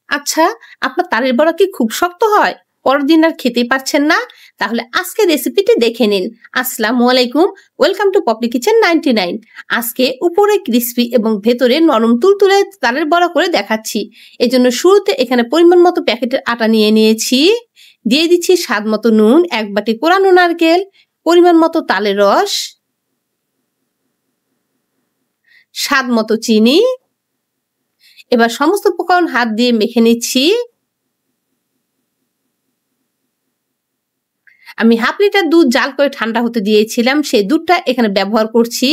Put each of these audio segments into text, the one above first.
আচ্ছা, আপনার তালের বড়া কি খুব শক্ত হয়? পরের দিন আর খেতেই পারছেন না? তাহলে আজকে রেসিপিটি দেখে নিন। আসসালামু আলাইকুম, ওয়েলকাম টু পপলি কিচেন 99। আজকে উপরে ক্রিসপি এবং ভেতরে নরম তুলতুলে তালের বড়া করে দেখাচ্ছি। এজন্য শুরুতে এখানে পরিমাণ মতো প্যাকেটের আটা নিয়ে নিয়েছি। দিয়ে দিচ্ছি স্বাদ মতো নুন, 1 বাটি কোরানো নারকেল, পরিমাণ মতো তালের রস, স্বাদ মতো চিনি। এবার সমস্ত উপকরণ হাত দিয়ে মেখে নিচ্ছি। আমি হাফ লিটার দুধ জাল করে ঠান্ডা হতে দিয়েছিলাম, সেই দুধটা এখানে ব্যবহার করছি।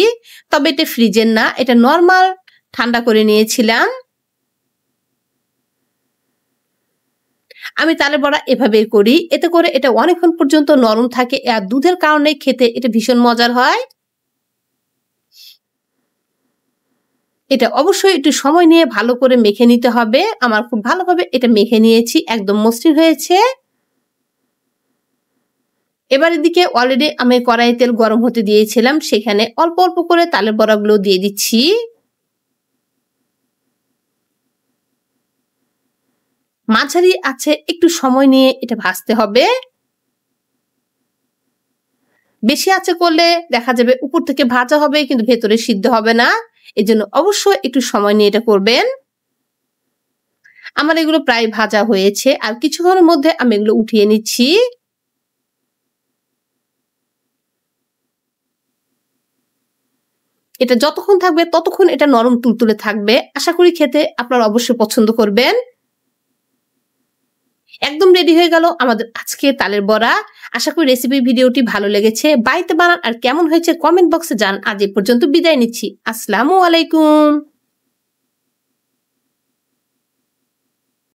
তবে এটা ফ্রিজের না, এটা নর্মাল ঠান্ডা করে নিয়েছিলাম। আমি তালের বড়া এভাবেই করি, এতে করে এটা অনেকক্ষণ পর্যন্ত নরম থাকে আর দুধের কারণে খেতে এটা ভীষণ মজার হয়। এটা অবশ্যই একটু সময় নিয়ে ভালো করে মেখে নিতে হবে। আমার খুব ভালোভাবে এটা মেখে নিয়েছি, একদম মসৃণ হয়েছে। এবার এদিকে অলরেডি আমি কড়াইয়ে তেল গরম হতে দিয়েছিলাম, সেখানে অল্প অল্প করে তালের বড়াগুলো দিয়ে দিচ্ছি। মাঝারি আছে একটু সময় নিয়ে এটা ভাজতে হবে। বেশি আঁচে করলে দেখা যাবে উপর থেকে ভাজা হবে কিন্তু ভেতরে সিদ্ধ হবে না। এজন্য অবশ্যই একটু সময় নিয়ে এটা করবেন। আমার এগুলো প্রায় ভাজা হয়েছে, আর কিছুক্ষণের মধ্যে আমি এগুলো উঠিয়ে নিচ্ছি। এটা যতক্ষণ থাকবে ততক্ষণ এটা নরম তুলতুলে থাকবে। আশা করি খেতে আপনারা অবশ্যই পছন্দ করবেন। একদম রেডি হয়ে গেল আমাদের আজকে তালের বড়া। আশা করি রেসিপি ভিডিওটি ভালো লেগেছে। বাড়িতে বানান আর কেমন হয়েছে কমেন্ট বক্সে জানান। আজ এ পর্যন্ত বিদায় নিচ্ছি। আসসালামু আলাইকুম।